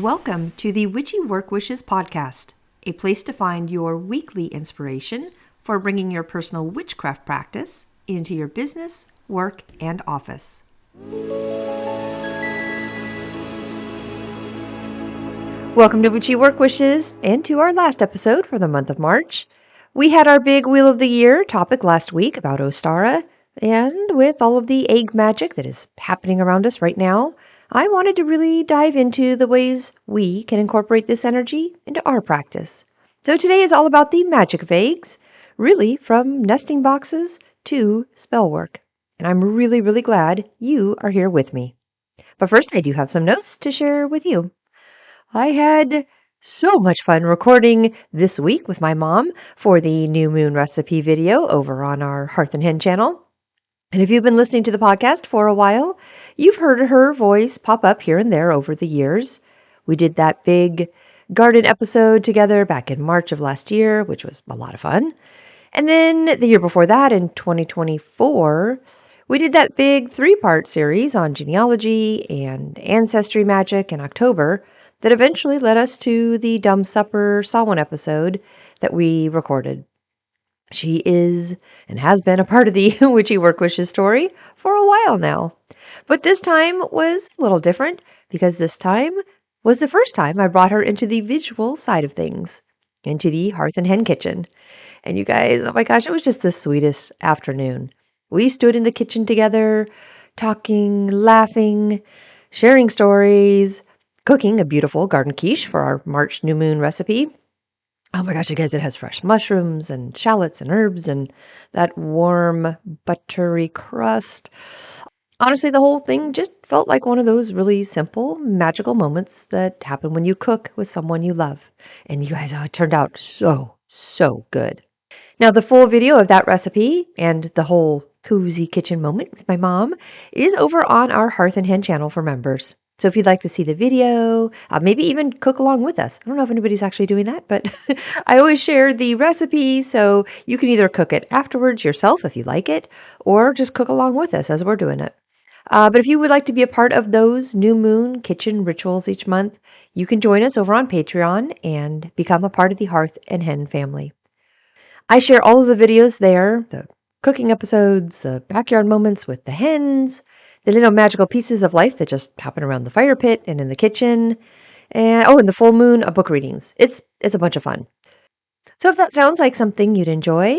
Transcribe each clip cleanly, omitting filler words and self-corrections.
Welcome to the Witchy Work Wishes podcast, a place to find your weekly inspiration for bringing your personal witchcraft practice into your business, work, and office. Welcome to Witchy Work Wishes and to our last episode for the month of March. We had our big Wheel of the Year topic last week about Ostara, and with all of the egg magic that is happening around us right now, I wanted to really dive into the ways we can incorporate this energy into our practice. So today is all about the magic of eggs, really from nesting boxes to spell work. And I'm really glad you are here with me. But first, I do have some notes to share with you. I had so much fun recording this week with my mom for the new moon recipe video over on our Hearth and Hen channel. And if you've been listening to the podcast for a while, you've heard her voice pop up here and there over the years. We did that big garden episode together back in March of last year, which was a lot of fun. And then the year before that, in 2024, we did that big 3-part series on genealogy and ancestry magic in October that eventually led us to the Dumb Supper Samhain episode that we recorded. She is and has been a part of the Witchy Work Wishes story for a while now. But this time was a little different because this time was the first time I brought her into the visual side of things, into the Hearth and Hen kitchen. And you guys, oh my gosh, it was just the sweetest afternoon. We stood in the kitchen together, talking, laughing, sharing stories, cooking a beautiful garden quiche for our March new moon recipe. Oh my gosh, you guys, it has fresh mushrooms and shallots and herbs and that warm, buttery crust. Honestly, the whole thing just felt like one of those really simple, magical moments that happen when you cook with someone you love. And you guys, it turned out so good. Now, the full video of that recipe and the whole cozy kitchen moment with my mom is over on our Hearth and Hen channel for members. So if you'd like to see the video, maybe even cook along with us. I don't know if anybody's actually doing that, but I always share the recipe, so you can either cook it afterwards yourself if you like it, or just cook along with us as we're doing it. But if you would like to be a part of those new moon kitchen rituals each month, you can join us over on Patreon and become a part of the Hearth and Hen family. I share all of the videos there, the cooking episodes, the backyard moments with the hens, the little magical pieces of life that just happen around the fire pit and in the kitchen. And the full moon book readings. It's a bunch of fun. So if that sounds like something you'd enjoy,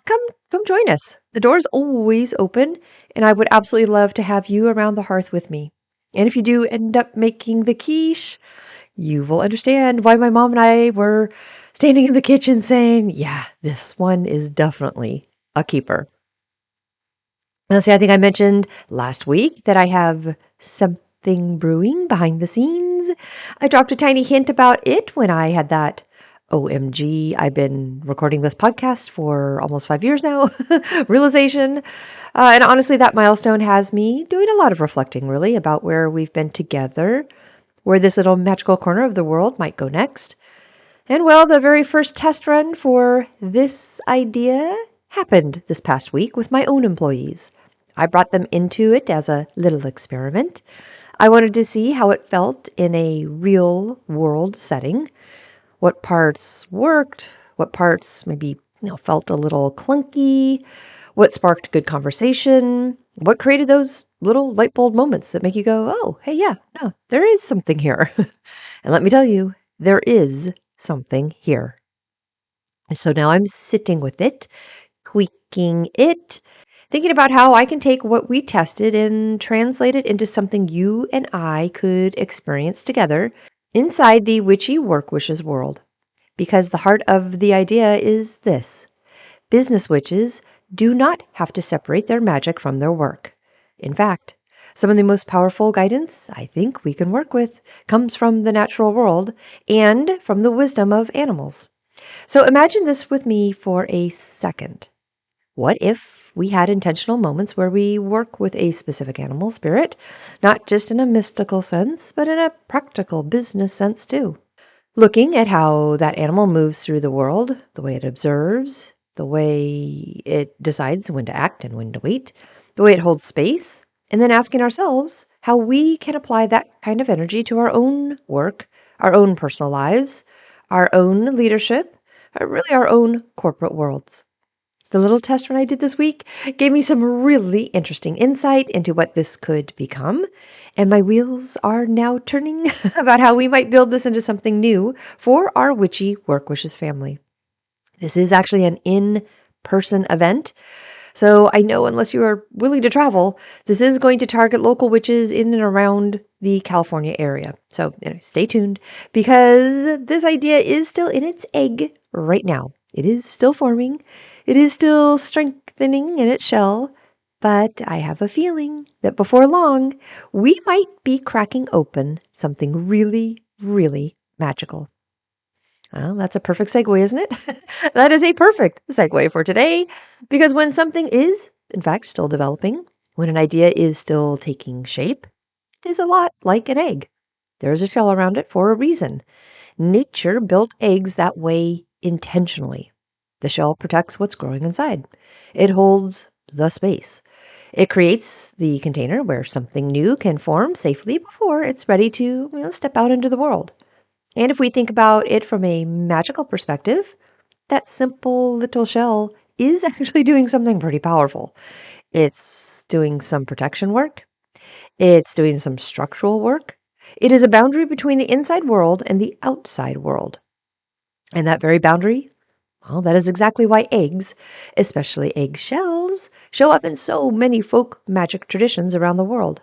come join us. The door's always open, and I would absolutely love to have you around the hearth with me. And if you do end up making the quiche, you will understand why my mom and I were standing in the kitchen saying, yeah, this one is definitely a keeper. Now, see, I think I mentioned last week that I have something brewing behind the scenes. I dropped a tiny hint about it when I had that OMG, I've been recording this podcast for almost 5 years now, realization. And honestly, that milestone has me doing a lot of reflecting, really, about where we've been together, where this little magical corner of the world might go next. And well, the very first test run for this idea happened this past week with my own employees. I brought them into it as a little experiment. I wanted to see how it felt in a real world setting, what parts worked, what parts maybe felt a little clunky, what sparked good conversation, what created those little light bulb moments that make you go, oh, hey, yeah, no, there is something here. And let me tell you, there is something here. So now I'm sitting with it, tweaking it, thinking about how I can take what we tested and translate it into something you and I could experience together inside the Witchy Work Wishes world. Because the heart of the idea is this: business witches do not have to separate their magic from their work. In fact, some of the most powerful guidance I think we can work with comes from the natural world and from the wisdom of animals. So imagine this with me for a second. What if we had intentional moments where we work with a specific animal spirit, not just in a mystical sense, but in a practical business sense too? Looking at how that animal moves through the world, the way it observes, the way it decides when to act and when to wait, the way it holds space, And then asking ourselves how we can apply that kind of energy to our own work, our own personal lives, our own leadership, or really our own corporate worlds. The little test run I did this week gave me some really interesting insight into what this could become, and my wheels are now turning about how we might build this into something new for our witchy Work Wishes family. This is actually an in-person event, so I know unless you are willing to travel, this is going to target local witches in and around the California area. So stay tuned because this idea is still in its egg right now. It is still forming. It is still strengthening in its shell. But I have a feeling that before long, we might be cracking open something really, really magical. Well, that's a perfect segue, isn't it? That is a perfect segue for today, because when something is, in fact, still developing, when an idea is still taking shape, it is a lot like an egg. There's a shell around it for a reason. Nature built eggs that way intentionally. The shell protects what's growing inside. It holds the space. It creates the container where something new can form safely before it's ready to, step out into the world. And if we think about it from a magical perspective, that simple little shell is actually doing something pretty powerful. It's doing some protection work. It's doing some structural work. It is a boundary between the inside world and the outside world. And that very boundary, well, that is exactly why eggs, especially eggshells, show up in so many folk magic traditions around the world.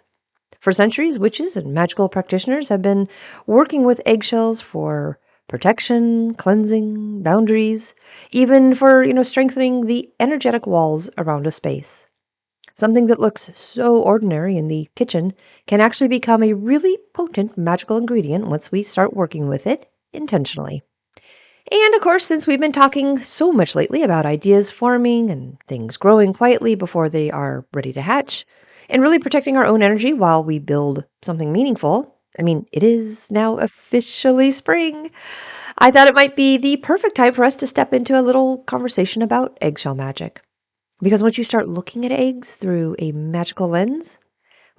For centuries, witches and magical practitioners have been working with eggshells for protection, cleansing, boundaries, even for, strengthening the energetic walls around a space. Something that looks so ordinary in the kitchen can actually become a really potent magical ingredient once we start working with it intentionally. And of course, since we've been talking so much lately about ideas forming and things growing quietly before they are ready to hatch, and really protecting our own energy while we build something meaningful, it is now officially spring. I thought it might be the perfect time for us to step into a little conversation about eggshell magic. Because once you start looking at eggs through a magical lens,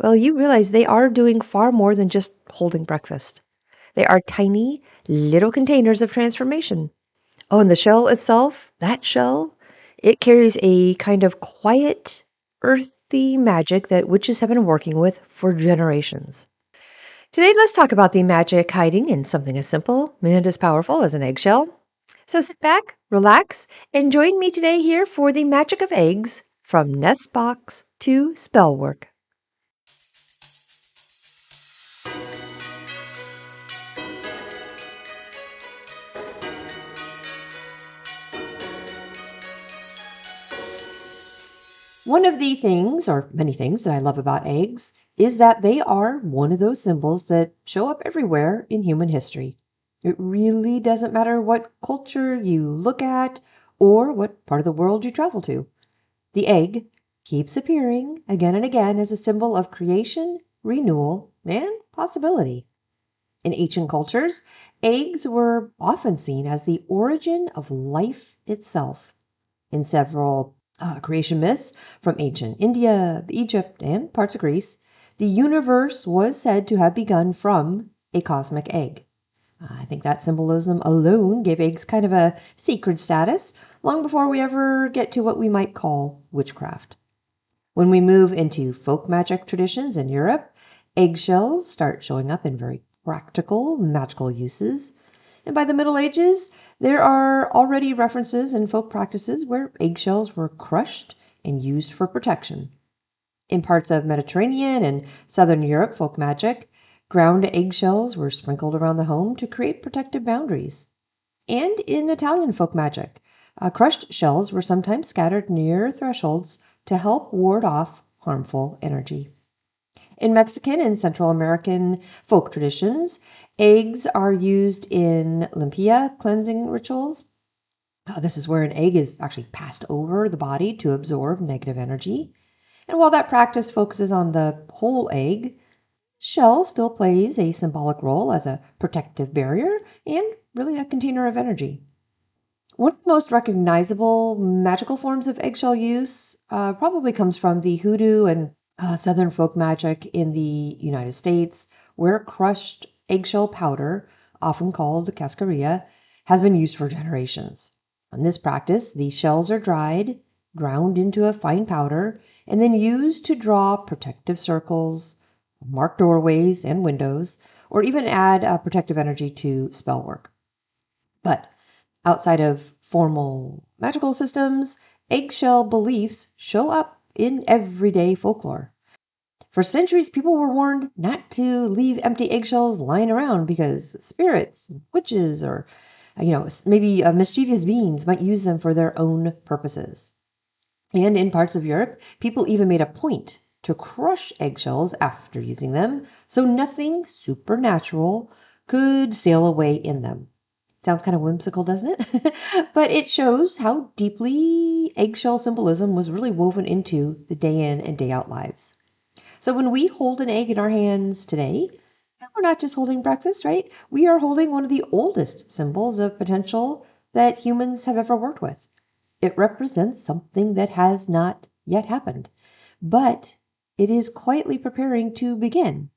well, you realize they are doing far more than just holding breakfast. They are tiny little containers of transformation. Oh, and the shell itself, that shell, it carries a kind of quiet, earthy magic that witches have been working with for generations. Today, let's talk about the magic hiding in something as simple and as powerful as an eggshell. So sit back, relax, and join me today here for the magic of eggs from nest box to spell work. One of the things, or many things, that I love about eggs is that they are one of those symbols that show up everywhere in human history. It really doesn't matter what culture you look at or what part of the world you travel to. The egg keeps appearing again and again as a symbol of creation, renewal, and possibility. In ancient cultures, eggs were often seen as the origin of life itself. In several creation myths from ancient India, Egypt, and parts of Greece, the universe was said to have begun from a cosmic egg. I think that symbolism alone gave eggs kind of a sacred status long before we ever get to what we might call witchcraft. When we move into folk magic traditions in Europe, eggshells start showing up in very practical, magical uses. And by the Middle Ages, there are already references in folk practices where eggshells were crushed and used for protection. In parts of Mediterranean and Southern Europe folk magic, ground eggshells were sprinkled around the home to create protective boundaries. And in Italian folk magic, crushed shells were sometimes scattered near thresholds to help ward off harmful energy. In Mexican and Central American folk traditions, eggs are used in limpia cleansing rituals. This is where an egg is actually passed over the body to absorb negative energy. And while that practice focuses on the whole egg, shell still plays a symbolic role as a protective barrier and really a container of energy. One of the most recognizable magical forms of eggshell use probably comes from the hoodoo and Southern folk magic in the United States, where crushed eggshell powder, often called cascarilla, has been used for generations. In this practice, the shells are dried, ground into a fine powder, and then used to draw protective circles, mark doorways and windows, or even add protective energy to spell work. But outside of formal magical systems, eggshell beliefs show up in everyday folklore. For centuries, people were warned not to leave empty eggshells lying around because spirits, witches, or maybe mischievous beings might use them for their own purposes. And in parts of Europe, people even made a point to crush eggshells after using them so nothing supernatural could sail away in them. Sounds kind of whimsical, doesn't it? But it shows how deeply eggshell symbolism was really woven into the day in and day out lives. So when we hold an egg in our hands today, we're not just holding breakfast, right? We are holding one of the oldest symbols of potential that humans have ever worked with. It represents something that has not yet happened, but it is quietly preparing to begin.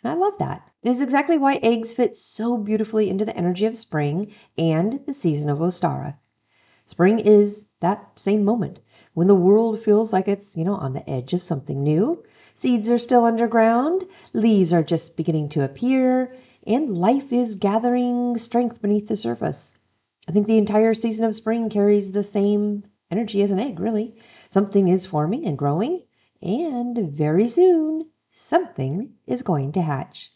And I love that. It is exactly why eggs fit so beautifully into the energy of spring and the season of Ostara. Spring is that same moment when the world feels like it's, on the edge of something new. Seeds are still underground, leaves are just beginning to appear, and life is gathering strength beneath the surface. I think the entire season of spring carries the same energy as an egg, really. Something is forming and growing, and very soon, something is going to hatch.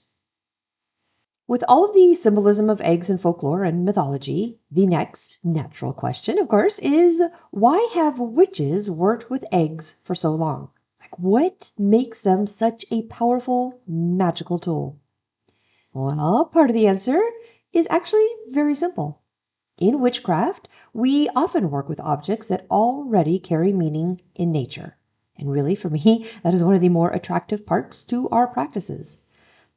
With all of the symbolism of eggs in folklore and mythology, the next natural question, of course, is why have witches worked with eggs for so long? Like, what makes them such a powerful magical tool? Well, part of the answer is actually very simple. In witchcraft, we often work with objects that already carry meaning in nature. And really, for me, that is one of the more attractive parts to our practices.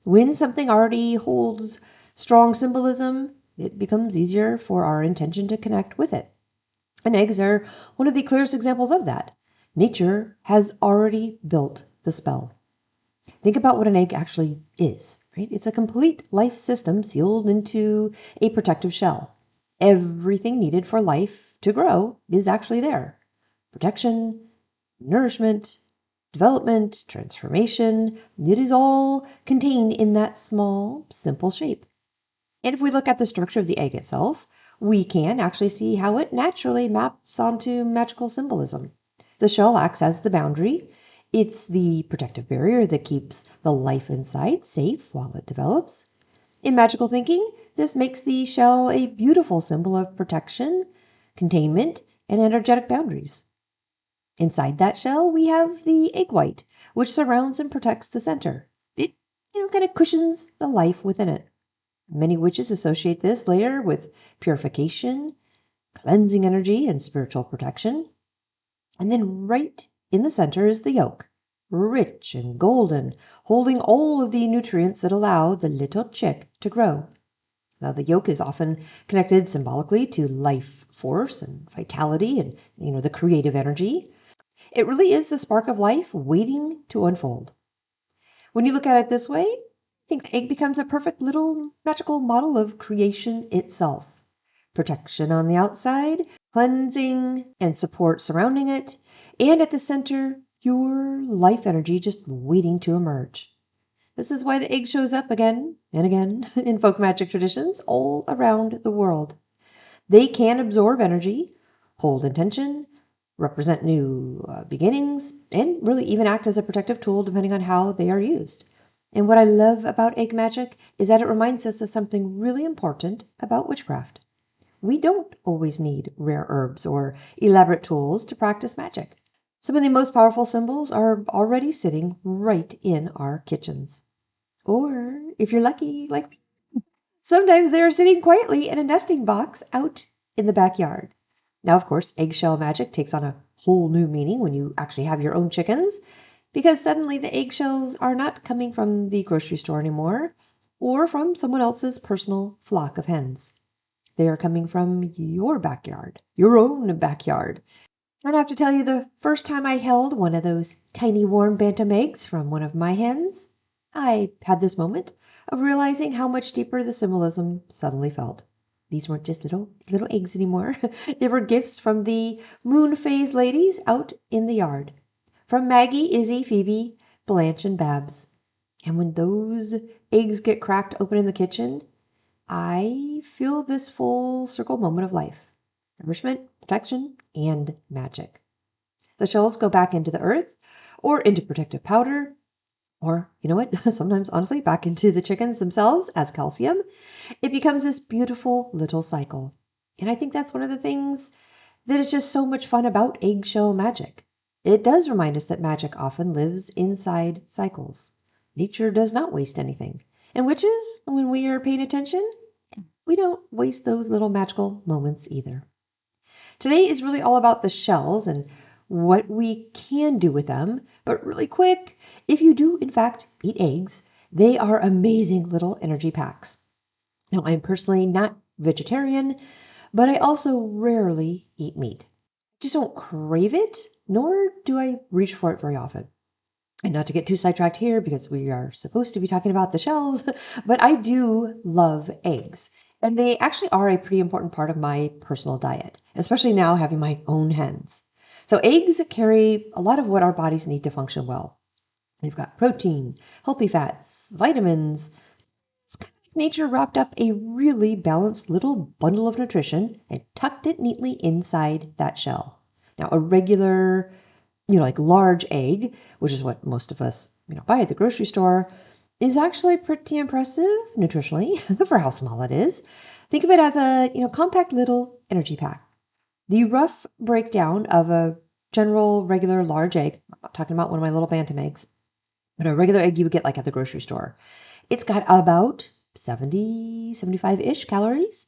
When something already holds strong symbolism, it becomes easier for our intention to connect with it. And eggs are one of the clearest examples of that. Nature has already built the spell. Think about what an egg actually is, right? It's a complete life system sealed into a protective shell. Everything needed for life to grow is actually there. Protection, nourishment, development, transformation, it is all contained in that small, simple shape. And if we look at the structure of the egg itself, we can actually see how it naturally maps onto magical symbolism. The shell acts as the boundary. It's the protective barrier that keeps the life inside safe while it develops. In magical thinking, this makes the shell a beautiful symbol of protection, containment, and energetic boundaries. Inside that shell, we have the egg white, which surrounds and protects the center. It, kind of cushions the life within it. Many witches associate this layer with purification, cleansing energy, and spiritual protection. And then right in the center is the yolk, rich and golden, holding all of the nutrients that allow the little chick to grow. Now, the yolk is often connected symbolically to life force and vitality and, the creative energy. It really is the spark of life waiting to unfold. When you look at it this way, I think the egg becomes a perfect little magical model of creation itself. Protection on the outside, cleansing and support surrounding it, and at the center, your life energy just waiting to emerge. This is why the egg shows up again and again in folk magic traditions all around the world. They can absorb energy, hold intention, represent new beginnings, and really even act as a protective tool depending on how they are used. And what I love about egg magic is that it reminds us of something really important about witchcraft. We don't always need rare herbs or elaborate tools to practice magic. Some of the most powerful symbols are already sitting right in our kitchens. Or, if you're lucky, like me, sometimes they're sitting quietly in a nesting box out in the backyard. Now, of course, eggshell magic takes on a whole new meaning when you actually have your own chickens, because suddenly the eggshells are not coming from the grocery store anymore or from someone else's personal flock of hens. They are coming from your backyard, your own backyard. And I have to tell you, the first time I held one of those tiny warm bantam eggs from one of my hens, I had this moment of realizing how much deeper the symbolism suddenly felt. These weren't just little eggs anymore. They were gifts from the moon phase ladies out in the yard. From Maggie, Izzy, Phoebe, Blanche, and Babs. And when those eggs get cracked open in the kitchen, I feel this full circle moment of life. Nourishment, protection, and magic. The shells go back into the earth or into protective powder, or you know what? Sometimes, honestly, back into the chickens themselves as calcium. It becomes this beautiful little cycle. And I think that's one of the things that is just so much fun about eggshell magic. It does remind us that magic often lives inside cycles. Nature does not waste anything. And witches, when we are paying attention, we don't waste those little magical moments either. Today is really all about the shells and what we can do with them. But really quick, if you do in fact eat eggs, they are amazing little energy packs. Now, I'm personally not vegetarian, but I also rarely eat meat. I just don't crave it, nor do I reach for it very often. And not to get too sidetracked here because we are supposed to be talking about the shells, but I do love eggs. And they actually are a pretty important part of my personal diet, especially now having my own hens. So eggs carry a lot of what our bodies need to function well. They've got protein, healthy fats, vitamins. It's kind of like nature wrapped up a really balanced little bundle of nutrition and tucked it neatly inside that shell. Now, a regular like large egg, which is what most of us, buy at the grocery store, is actually pretty impressive nutritionally for how small it is. Think of it as a, compact little energy pack. The rough breakdown of a general regular large egg, I'm not talking about one of my little bantam eggs, but a regular egg you would get like at the grocery store. It's got about 70, 75-ish calories.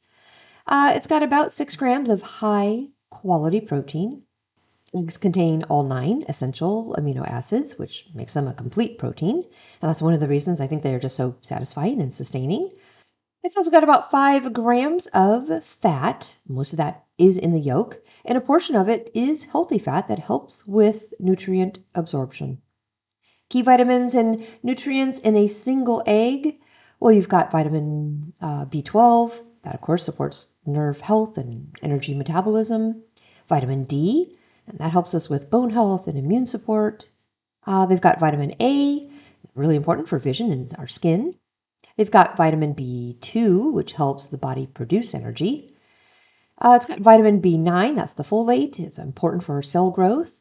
It's got about 6 grams of high quality protein. Eggs contain all 9 essential amino acids, which makes them a complete protein. And that's one of the reasons I think they are just so satisfying and sustaining. It's also got about 5 grams of fat. Most of that is in the yolk, and a portion of it is healthy fat that helps with nutrient absorption. Key vitamins and nutrients in a single egg. Well, you've got vitamin B12. That, of course, supports nerve health and energy metabolism. Vitamin D, and that helps us with bone health and immune support. They've got vitamin A, really important for vision and our skin. They've got vitamin B2, which helps the body produce energy. It's got vitamin B9, that's the folate. It's important for cell growth.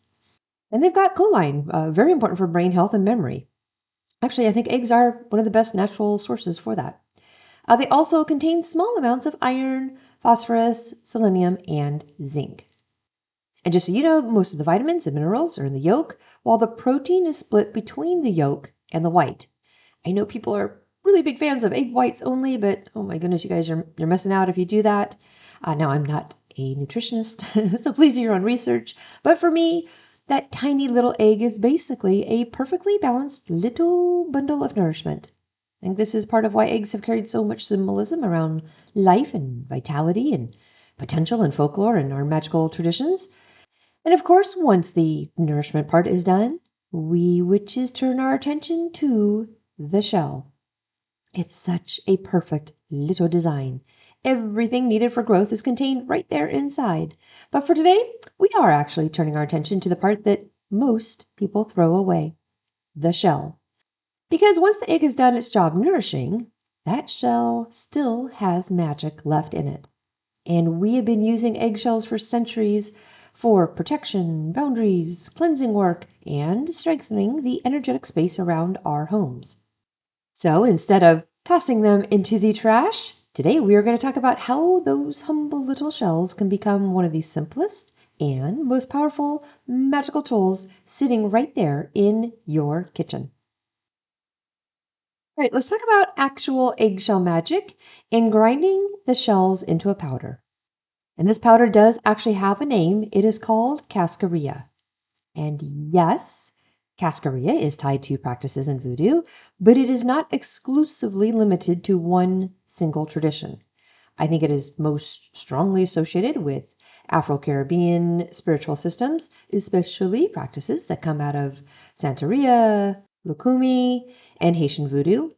And they've got choline, very important for brain health and memory. Actually, I think eggs are one of the best natural sources for that. They also contain small amounts of iron, phosphorus, selenium, and zinc. And just so you know, most of the vitamins and minerals are in the yolk, while the protein is split between the yolk and the white. I know people are really big fans of egg whites only, but oh my goodness, you guys, you're missing out if you do that. Now, I'm not a nutritionist, so please do your own research. But for me, that tiny little egg is basically a perfectly balanced little bundle of nourishment. I think this is part of why eggs have carried so much symbolism around life and vitality and potential and folklore and our magical traditions. And of course, once the nourishment part is done, we witches turn our attention to the shell. It's such a perfect little design. Everything needed for growth is contained right there inside. But for today, we are actually turning our attention to the part that most people throw away, the shell. Because once the egg has done its job nourishing, that shell still has magic left in it. And we have been using eggshells for centuries for protection, boundaries, cleansing work, and strengthening the energetic space around our homes. So instead of tossing them into the trash, today we are going to talk about how those humble little shells can become one of the simplest and most powerful magical tools sitting right there in your kitchen. All right, let's talk about actual eggshell magic and grinding the shells into a powder. And this powder does actually have a name. It is called cascarilla. And yes, cascarilla is tied to practices in voodoo, but it is not exclusively limited to one single tradition. I think it is most strongly associated with Afro-Caribbean spiritual systems, especially practices that come out of Santeria, Lukumi, and Haitian voodoo.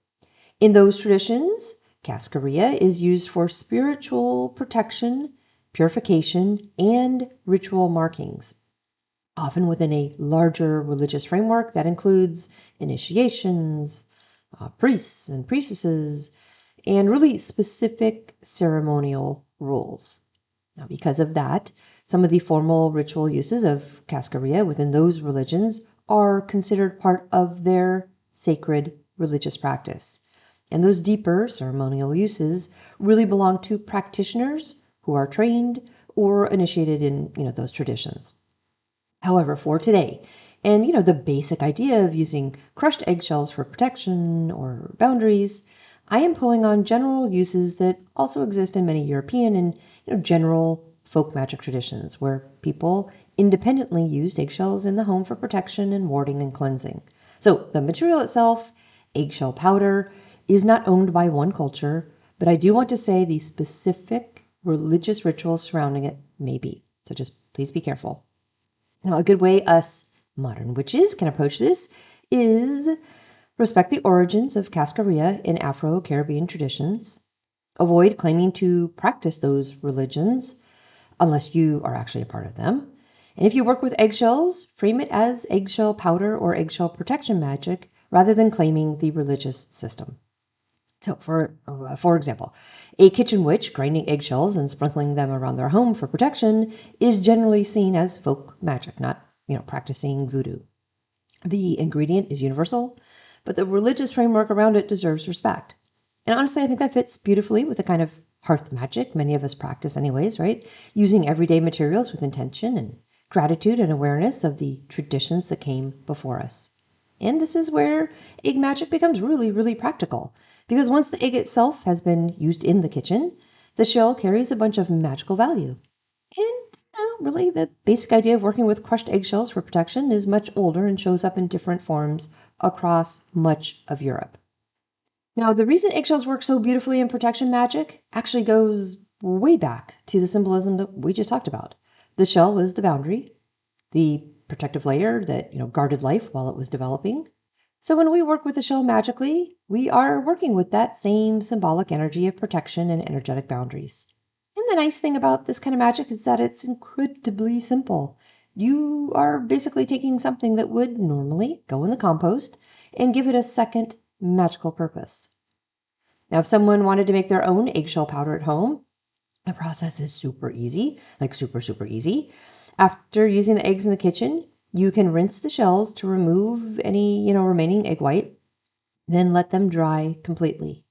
In those traditions, cascarilla is used for spiritual protection, purification, and ritual markings, often within a larger religious framework that includes initiations, priests and priestesses, and really specific ceremonial rules. Now, because of that, some of the formal ritual uses of cascarilla within those religions are considered part of their sacred religious practice. And those deeper ceremonial uses really belong to practitioners who are trained or initiated in, those traditions. However, for today, and the basic idea of using crushed eggshells for protection or boundaries, I am pulling on general uses that also exist in many European and general folk magic traditions where people independently used eggshells in the home for protection and warding and cleansing. So the material itself, eggshell powder, is not owned by one culture, but I do want to say the specific religious rituals surrounding it may be. So just please be careful. Now, a good way us modern witches can approach this is respect the origins of cascarilla in Afro-Caribbean traditions, avoid claiming to practice those religions unless you are actually a part of them, and if you work with eggshells, frame it as eggshell powder or eggshell protection magic rather than claiming the religious system. So, for example, a kitchen witch grinding eggshells and sprinkling them around their home for protection is generally seen as folk magic, not, practicing voodoo. The ingredient is universal, but the religious framework around it deserves respect. And honestly, I think that fits beautifully with the kind of hearth magic many of us practice anyways, right? Using everyday materials with intention and gratitude and awareness of the traditions that came before us. And this is where egg magic becomes really, really practical. Because once the egg itself has been used in the kitchen, the shell carries a bunch of magical value. And really, the basic idea of working with crushed eggshells for protection is much older and shows up in different forms across much of Europe. Now, the reason eggshells work so beautifully in protection magic actually goes way back to the symbolism that we just talked about. The shell is the boundary, the protective layer that, guarded life while it was developing. So when we work with the shell magically, we are working with that same symbolic energy of protection and energetic boundaries. And the nice thing about this kind of magic is that it's incredibly simple. You are basically taking something that would normally go in the compost and give it a second magical purpose. Now, if someone wanted to make their own eggshell powder at home, the process is super easy, like super, super easy. After using the eggs in the kitchen, you can rinse the shells to remove any, remaining egg white, then let them dry completely.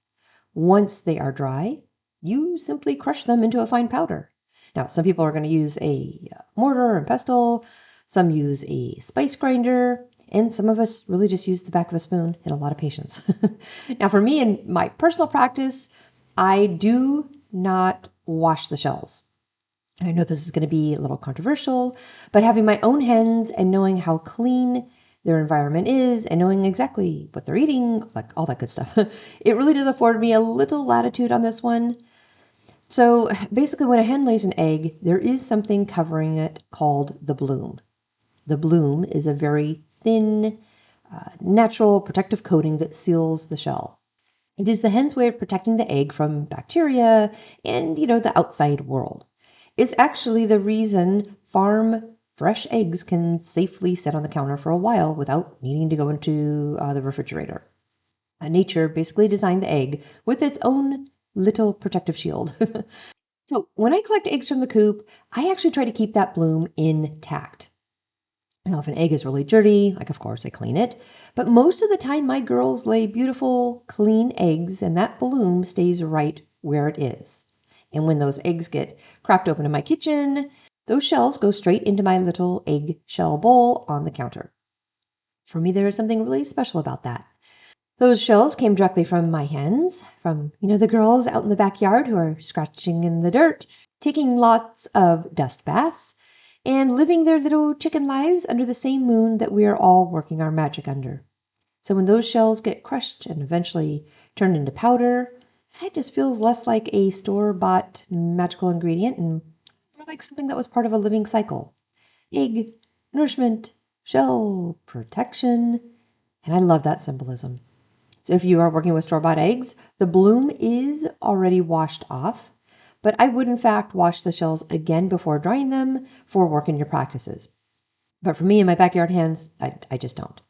Once they are dry, you simply crush them into a fine powder. Now, some people are going to use a mortar and pestle, some use a spice grinder, and some of us really just use the back of a spoon and a lot of patience. Now, for me in my personal practice, I do not wash the shells. I know this is going to be a little controversial, but having my own hens and knowing how clean their environment is and knowing exactly what they're eating, like all that good stuff, it really does afford me a little latitude on this one. So basically, when a hen lays an egg, there is something covering it called the bloom. The bloom is a very thin, natural protective coating that seals the shell. It is the hen's way of protecting the egg from bacteria and, the outside world. It's actually the reason farm fresh eggs can safely sit on the counter for a while without needing to go into the refrigerator. Nature basically designed the egg with its own little protective shield. So when I collect eggs from the coop, I actually try to keep that bloom intact. Now, if an egg is really dirty, of course I clean it, but most of the time my girls lay beautiful, clean eggs and that bloom stays right where it is. And when those eggs get cracked open in my kitchen, those shells go straight into my little egg shell bowl on the counter. For me, there is something really special about that. Those shells came directly from my hens, from, the girls out in the backyard who are scratching in the dirt, taking lots of dust baths, and living their little chicken lives under the same moon that we are all working our magic under. So when those shells get crushed and eventually turned into powder, it just feels less like a store-bought magical ingredient and like something that was part of a living cycle. Egg, nourishment, shell, protection. And I love that symbolism. So if you are working with store-bought eggs, the bloom is already washed off, but I would in fact wash the shells again before drying them for work in your practices. But for me and my backyard hens, I just don't.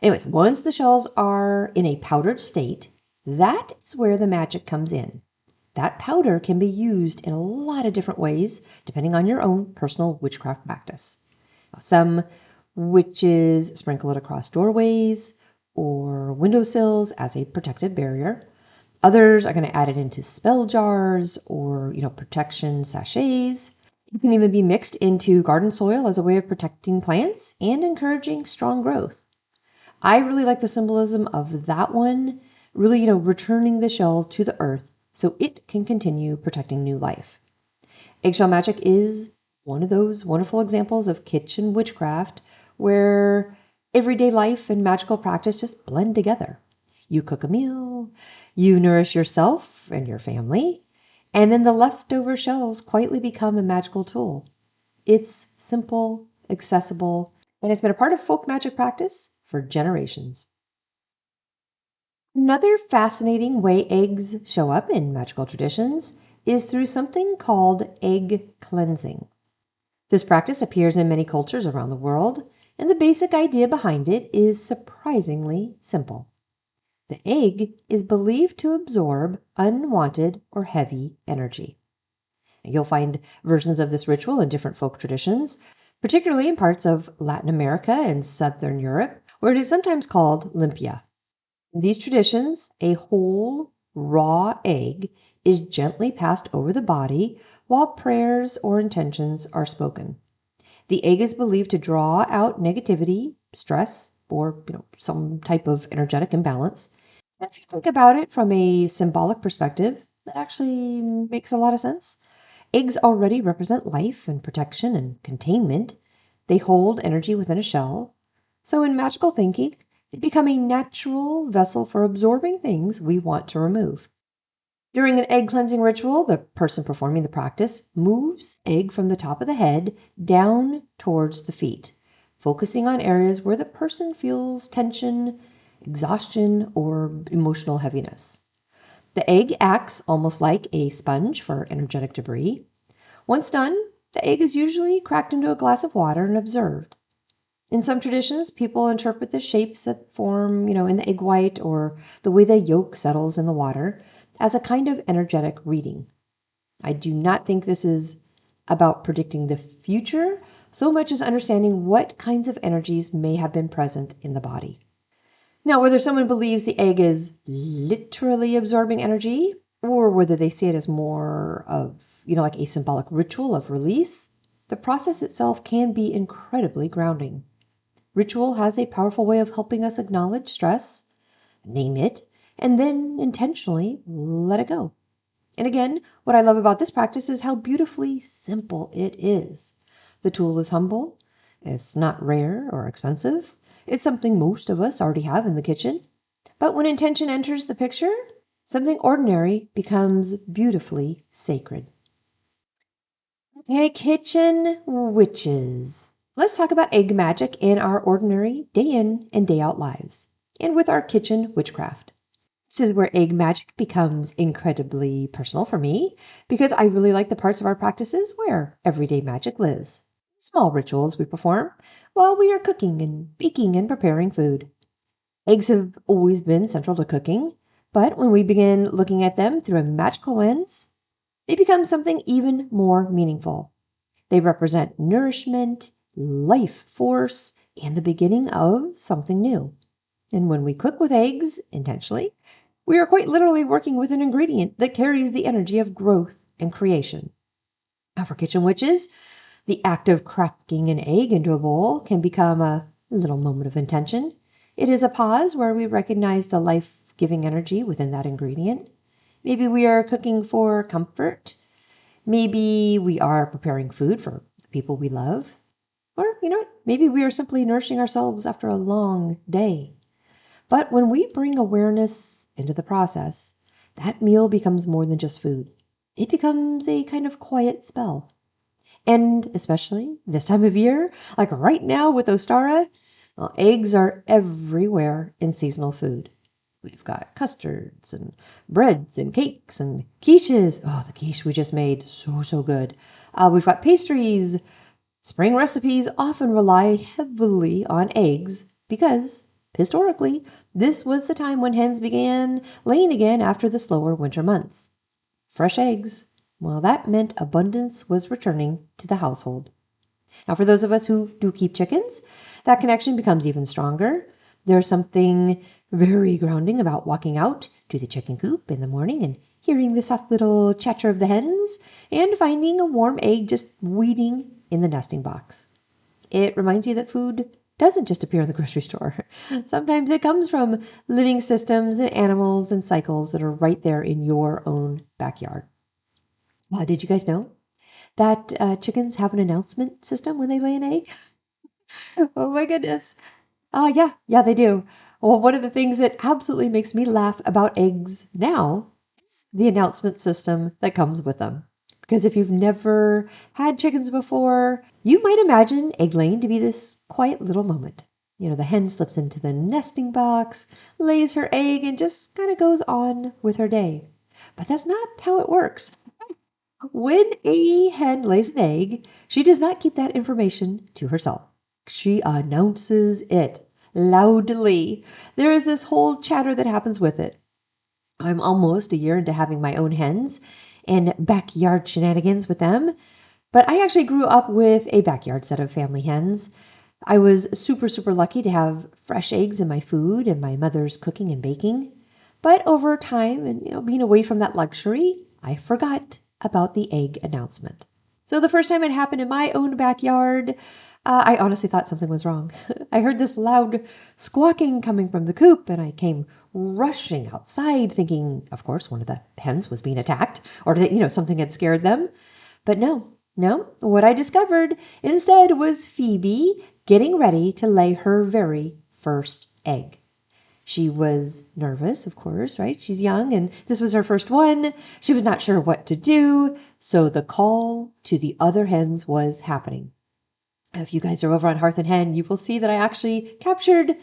Anyways, once the shells are in a powdered state, that is where the magic comes in. That powder can be used in a lot of different ways, depending on your own personal witchcraft practice. Some witches sprinkle it across doorways or windowsills as a protective barrier. Others are going to add it into spell jars or, protection sachets. It can even be mixed into garden soil as a way of protecting plants and encouraging strong growth. I really like the symbolism of that one, really, returning the shell to the earth so it can continue protecting new life. Eggshell magic is one of those wonderful examples of kitchen witchcraft where everyday life and magical practice just blend together. You cook a meal, you nourish yourself and your family, and then the leftover shells quietly become a magical tool. It's simple, accessible, and it's been a part of folk magic practice for generations. Another fascinating way eggs show up in magical traditions is through something called egg cleansing. This practice appears in many cultures around the world, and the basic idea behind it is surprisingly simple. The egg is believed to absorb unwanted or heavy energy. You'll find versions of this ritual in different folk traditions, particularly in parts of Latin America and Southern Europe, where it is sometimes called limpia. In these traditions, a whole, raw egg is gently passed over the body while prayers or intentions are spoken. The egg is believed to draw out negativity, stress, or some type of energetic imbalance. And if you think about it from a symbolic perspective, it actually makes a lot of sense. Eggs already represent life and protection and containment. They hold energy within a shell. So in magical thinking, they become a natural vessel for absorbing things we want to remove. During an egg cleansing ritual, the person performing the practice moves the egg from the top of the head down towards the feet, focusing on areas where the person feels tension, exhaustion, or emotional heaviness. The egg acts almost like a sponge for energetic debris. Once done, the egg is usually cracked into a glass of water and observed. In some traditions, people interpret the shapes that form, in the egg white or the way the yolk settles in the water as a kind of energetic reading. I do not think this is about predicting the future so much as understanding what kinds of energies may have been present in the body. Now, whether someone believes the egg is literally absorbing energy or whether they see it as more of, like a symbolic ritual of release, the process itself can be incredibly grounding. Ritual has a powerful way of helping us acknowledge stress, name it, and then intentionally let it go. And again, what I love about this practice is how beautifully simple it is. The tool is humble, it's not rare or expensive, it's something most of us already have in the kitchen. But when intention enters the picture, something ordinary becomes beautifully sacred. Okay, kitchen witches. Let's talk about egg magic in our ordinary day in and day out lives, and with our kitchen witchcraft. This is where egg magic becomes incredibly personal for me because I really like the parts of our practices where everyday magic lives. Small rituals we perform while we are cooking and baking and preparing food. Eggs have always been central to cooking, but when we begin looking at them through a magical lens, they become something even more meaningful. They represent nourishment, life force, and the beginning of something new. And when we cook with eggs intentionally, we are quite literally working with an ingredient that carries the energy of growth and creation. Now, for kitchen witches, the act of cracking an egg into a bowl can become a little moment of intention. It is a pause where we recognize the life giving energy within that ingredient. Maybe we are cooking for comfort. Maybe we are preparing food for the people we love. Or, maybe we are simply nourishing ourselves after a long day. But when we bring awareness into the process, that meal becomes more than just food. It becomes a kind of quiet spell. And especially this time of year, like right now with Ostara, well, eggs are everywhere in seasonal food. We've got custards and breads and cakes and quiches. Oh, the quiche we just made, so good. We've got pastries. Spring recipes often rely heavily on eggs because, historically, this was the time when hens began laying again after the slower winter months. Fresh eggs, well, that meant abundance was returning to the household. Now, for those of us who do keep chickens, that connection becomes even stronger. There's something very grounding about walking out to the chicken coop in the morning and hearing the soft little chatter of the hens and finding a warm egg just waiting in the nesting box. It reminds you that food doesn't just appear in the grocery store. Sometimes it comes from living systems and animals and cycles that are right there in your own backyard. Did you guys know that chickens have an announcement system when they lay an egg? Oh my goodness. Yeah, they do. Well, one of the things that absolutely makes me laugh about eggs now is the announcement system that comes with them. Because if you've never had chickens before, you might imagine egg laying to be this quiet little moment. You know, the hen slips into the nesting box, lays her egg, and just kind of goes on with her day. But that's not how it works. When a hen lays an egg, she does not keep that information to herself. She announces it loudly. There is this whole chatter that happens with it. I'm almost a year into having my own hens and backyard shenanigans with them, but I actually grew up with a backyard set of family hens. I was super lucky to have fresh eggs in my food and my mother's cooking and baking. But over time and being away from that luxury, I forgot about the egg announcement. So the first time it happened in my own backyard, I honestly thought something was wrong. I heard this loud squawking coming from the coop, and I came rushing outside, thinking, of course, one of the hens was being attacked, or that something had scared them. But no. What I discovered instead was Phoebe getting ready to lay her very first egg. She was nervous, of course, right? She's young, and this was her first one. She was not sure what to do, so the call to the other hens was happening. If you guys are over on Hearth and Hen, you will see that I actually captured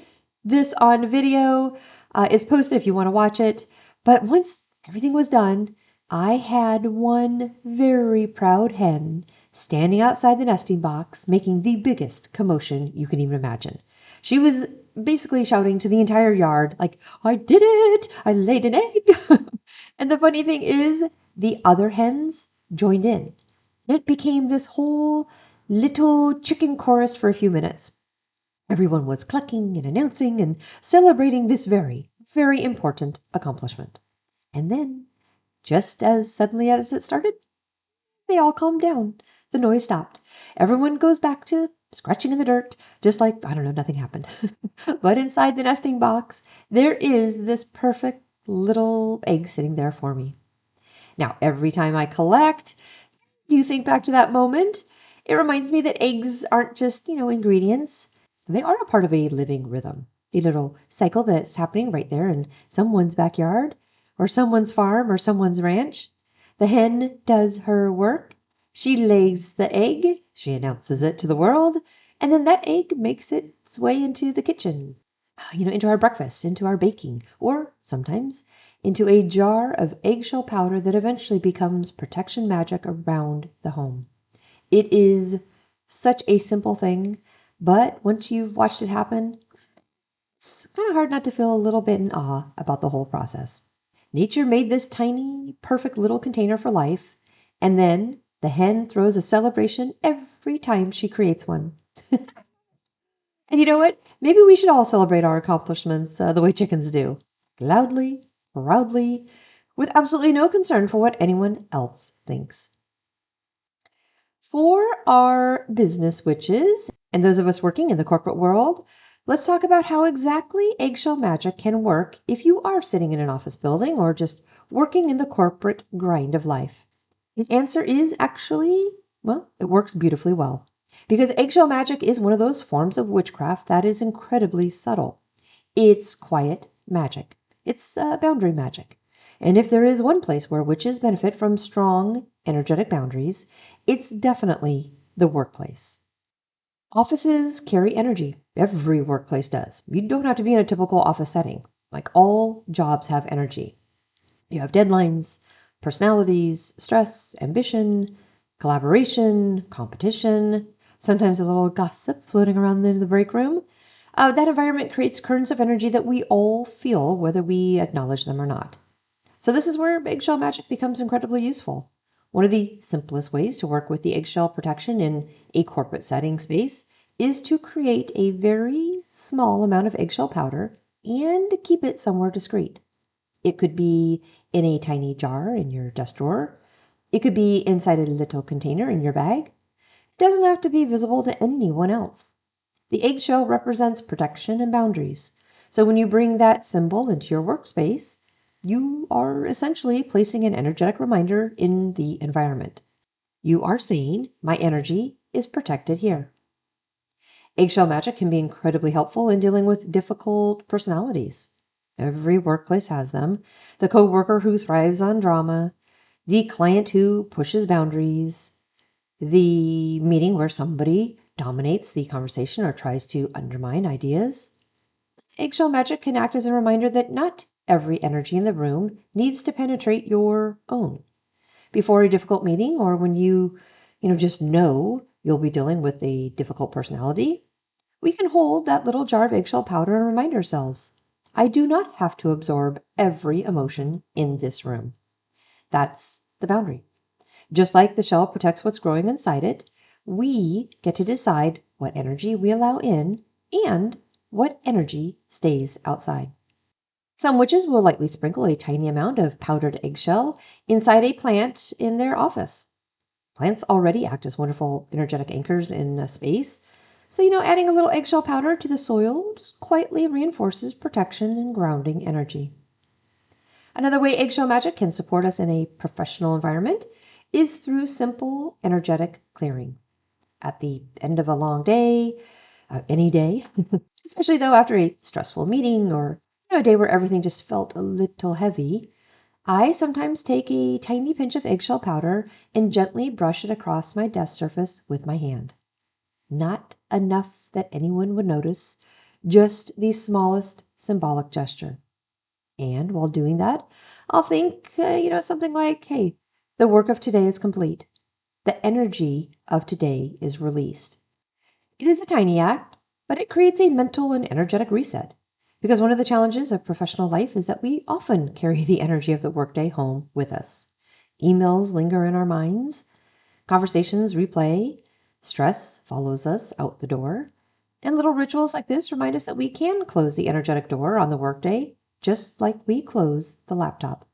this on video. It's posted if you want to watch it. But once everything was done, I had one very proud hen standing outside the nesting box, making the biggest commotion you can even imagine. She was basically shouting to the entire yard, like, I did it! I laid an egg! And the funny thing is, the other hens joined in. It became this whole little chicken chorus for a few minutes. Everyone was clucking and announcing and celebrating this very important accomplishment. And then, just as suddenly as it started, they all calmed down. The noise stopped. Everyone goes back to scratching in the dirt, just like, I don't know, nothing happened. But inside the nesting box, there is this perfect little egg sitting there for me. Now, every time I collect, do you think back to that moment? It reminds me that eggs aren't just, ingredients. They are a part of a living rhythm, a little cycle that's happening right there in someone's backyard or someone's farm or someone's ranch. The hen does her work. She lays the egg. She announces it to the world. And then that egg makes its way into the kitchen, into our breakfast, into our baking, or sometimes into a jar of eggshell powder that eventually becomes protection magic around the home. It is such a simple thing, but once you've watched it happen, it's kind of hard not to feel a little bit in awe about the whole process. Nature made this tiny, perfect little container for life, and then the hen throws a celebration every time she creates one. And you know what? Maybe we should all celebrate our accomplishments the way chickens do. Loudly, proudly, with absolutely no concern for what anyone else thinks. For our business witches and those of us working in the corporate world, let's talk about how exactly eggshell magic can work if you are sitting in an office building or just working in the corporate grind of life. The answer is actually, well, it works beautifully well. Because eggshell magic is one of those forms of witchcraft that is incredibly subtle. It's quiet magic. It's boundary magic. And if there is one place where witches benefit from strong, energetic boundaries, it's definitely the workplace. Offices carry energy. Every workplace does. You don't have to be in a typical office setting. Like all jobs have energy. You have deadlines, personalities, stress, ambition, collaboration, competition, sometimes a little gossip floating around in the break room. That environment creates currents of energy that we all feel, whether we acknowledge them or not. So, this is where eggshell magic becomes incredibly useful. One of the simplest ways to work with the eggshell protection in a corporate setting space is to create a very small amount of eggshell powder and keep it somewhere discreet. It could be in a tiny jar in your desk drawer. It could be inside a little container in your bag. It doesn't have to be visible to anyone else. The eggshell represents protection and boundaries. So when you bring that symbol into your workspace, you are essentially placing an energetic reminder in the environment. You are saying, my energy is protected here. Eggshell magic can be incredibly helpful in dealing with difficult personalities. Every workplace has them. The coworker who thrives on drama, the client who pushes boundaries, the meeting where somebody dominates the conversation or tries to undermine ideas. Eggshell magic can act as a reminder that not every energy in the room needs to penetrate your own. Before a difficult meeting or when just know you'll be dealing with a difficult personality, we can hold that little jar of eggshell powder and remind ourselves, I do not have to absorb every emotion in this room. That's the boundary. Just like the shell protects what's growing inside it, we get to decide what energy we allow in and what energy stays outside. Some witches will lightly sprinkle a tiny amount of powdered eggshell inside a plant in their office. Plants already act as wonderful energetic anchors in a space, so adding a little eggshell powder to the soil just quietly reinforces protection and grounding energy. Another way eggshell magic can support us in a professional environment is through simple energetic clearing. At the end of a long day, any day, especially though after a stressful meeting or a day where everything just felt a little heavy, I sometimes take a tiny pinch of eggshell powder and gently brush it across my desk surface with my hand. Not enough that anyone would notice, just the smallest symbolic gesture. And while doing that, I'll think, something like, hey, the work of today is complete. The energy of today is released. It is a tiny act, but it creates a mental and energetic reset. Because one of the challenges of professional life is that we often carry the energy of the workday home with us. Emails linger in our minds, conversations replay, stress follows us out the door, and little rituals like this remind us that we can close the energetic door on the workday just like we close the laptop.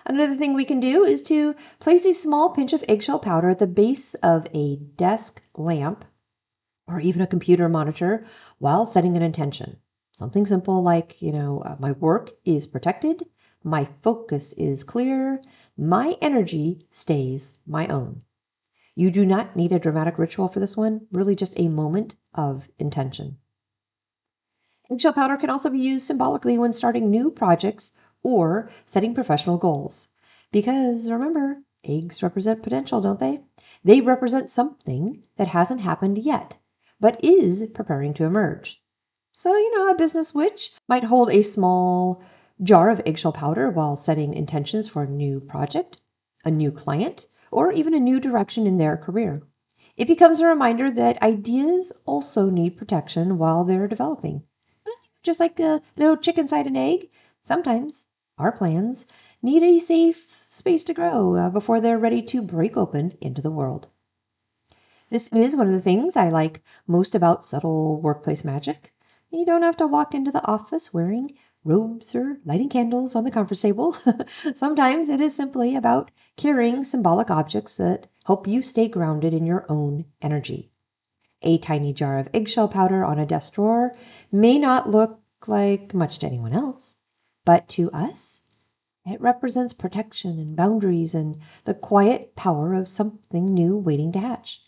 Another thing we can do is to place a small pinch of eggshell powder at the base of a desk lamp or even a computer monitor while setting an intention. Something simple like, my work is protected, my focus is clear, my energy stays my own. You do not need a dramatic ritual for this one, really just a moment of intention. Eggshell powder can also be used symbolically when starting new projects or setting professional goals. Because remember, eggs represent potential, don't they? They represent something that hasn't happened yet, but is preparing to emerge. So, a business witch might hold a small jar of eggshell powder while setting intentions for a new project, a new client, or even a new direction in their career. It becomes a reminder that ideas also need protection while they're developing. Just like a little chicken inside an egg, sometimes our plans need a safe space to grow before they're ready to break open into the world. This is one of the things I like most about subtle workplace magic. You don't have to walk into the office wearing robes or lighting candles on the conference table. Sometimes it is simply about carrying symbolic objects that help you stay grounded in your own energy. A tiny jar of eggshell powder on a desk drawer may not look like much to anyone else, but to us, it represents protection and boundaries and the quiet power of something new waiting to hatch.